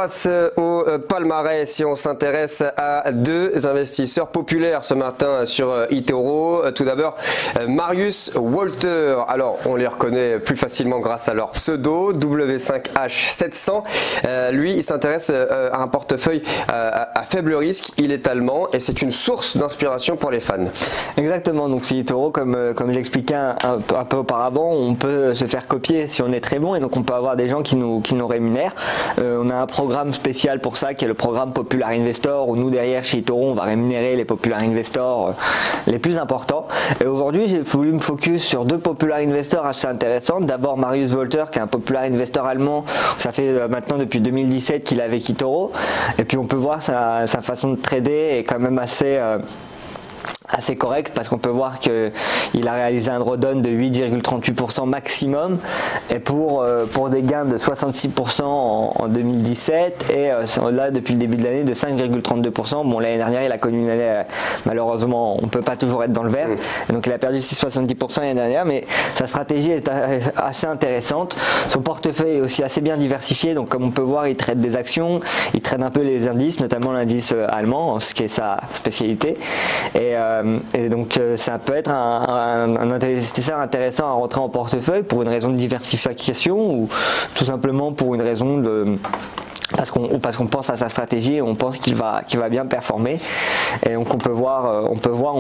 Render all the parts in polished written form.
passe au palmarès si on s'intéresse à deux investisseurs populaires ce matin sur eToro. Tout d'abord, Marius Walter. Alors, on les reconnaît plus facilement grâce à leur pseudo, W5H700. Lui, il s'intéresse à un portefeuille à faible risque. Il est allemand et c'est une source d'inspiration pour les fans. Exactement, donc c'est eToro, comme j'expliquais un peu auparavant, on peut se faire copier si on est très bon et donc on peut avoir des gens qui nous rémunèrent. On a un programme spécial pour ça qui est le programme Popular Investor où nous derrière chez eToro on va rémunérer les Popular Investors les plus importants. Et aujourd'hui j'ai voulu me focus sur deux Popular Investors assez intéressants. D'abord Marius Walter qui est un Popular Investor allemand, ça fait maintenant depuis 2017 qu'il est avec eToro et puis on peut voir sa façon de trader est quand même assez correct parce qu'on peut voir qu'il a réalisé un drawdown de 8,38% maximum et pour des gains de 66% en 2017 et là depuis le début de l'année de 5,32%. Bon, l'année dernière il a connu une année malheureusement on peut pas toujours être dans le vert et donc il a perdu 6,70% l'année dernière, mais sa stratégie est assez intéressante. Son portefeuille est aussi assez bien diversifié, donc comme on peut voir il trade des actions, il trade un peu les indices, notamment l'indice allemand, ce qui est sa spécialité et donc ça peut être un investisseur intéressant à rentrer en portefeuille pour une raison de diversification ou tout simplement pour une raison de parce qu'on pense à sa stratégie et on pense qu'il va bien performer. Et donc on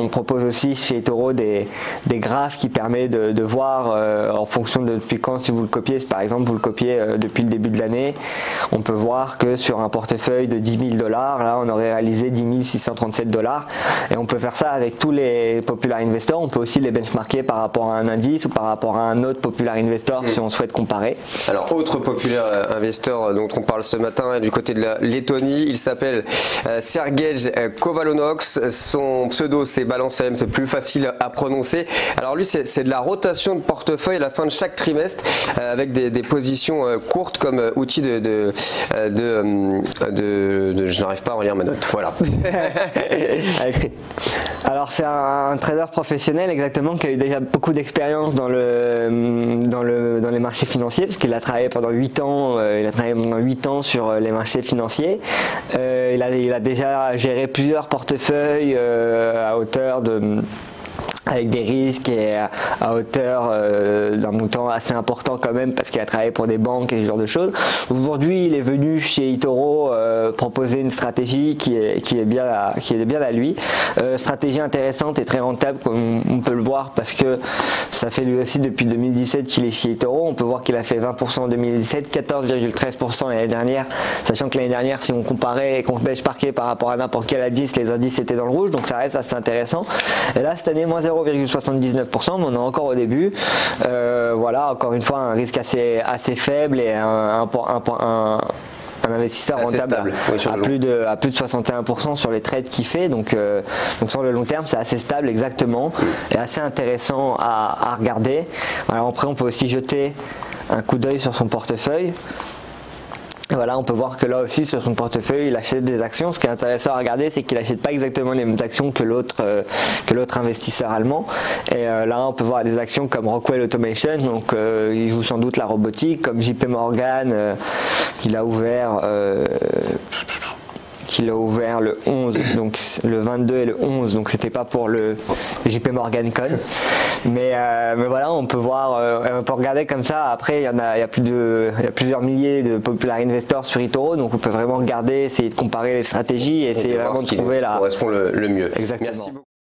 propose aussi chez eToro des graphes qui permettent de voir en fonction de depuis quand, si vous le copiez, si par exemple vous le copiez depuis le début de l'année, on peut voir que sur un portefeuille de 10 000 $, là on aurait réalisé 10 637 $. Et on peut faire ça avec tous les Popular Investors. On peut aussi les benchmarker par rapport à un indice ou par rapport à un autre Popular Investor si on souhaite comparer. Alors autre Popular Investor dont on parle ce matin du côté de la Lettonie, il s'appelle Sergej Kovalonox, son pseudo c'est Balance AM, c'est plus facile à prononcer. Alors lui c'est de la rotation de portefeuille à la fin de chaque trimestre avec des positions courtes comme outil je n'arrive pas à relire ma note, voilà. Alors c'est un trader professionnel exactement qui a eu déjà beaucoup d'expérience dans les marchés financiers parce qu'il a travaillé pendant 8 ans, sur les marchés financiers. Il a déjà géré plusieurs portefeuilles à hauteur avec des risques et à hauteur d'un montant assez important quand même parce qu'il a travaillé pour des banques et ce genre de choses. Aujourd'hui il est venu chez eToro proposer une stratégie qui est bien à lui. Stratégie intéressante et très rentable comme on peut le voir parce que ça fait lui aussi depuis 2017 qu'il est chez eToro. On peut voir qu'il a fait 20% en 2017, 14,13% l'année dernière, sachant que l'année dernière si on comparait et qu'on benchmarkait par rapport à n'importe quel indice, les indices étaient dans le rouge, donc ça reste assez intéressant. Et là cette année moins 0,79%, mais on est encore au début. Voilà, encore une fois un risque assez faible et un investisseur rentable à plus de 61% sur les trades qu'il fait, donc sur le long terme c'est assez stable exactement et assez intéressant à regarder. Alors après on peut aussi jeter un coup d'œil sur son portefeuille. Et voilà, on peut voir que là aussi sur son portefeuille il achète des actions. Ce qui est intéressant à regarder c'est qu'il n'achète pas exactement les mêmes actions que l'autre investisseur allemand. Et là on peut voir des actions comme Rockwell Automation, donc il joue sans doute la robotique, comme JP Morgan qu'il a ouvert le 11, donc le 22 et le 11, donc c'était pas pour le JP Morgan Con, mais voilà, on peut voir, on peut regarder comme ça. Après il y a plusieurs milliers de Popular Investors sur eToro, donc on peut vraiment regarder, essayer de comparer les stratégies et essayer vraiment de trouver la correspond le mieux. Exactement. Merci beaucoup.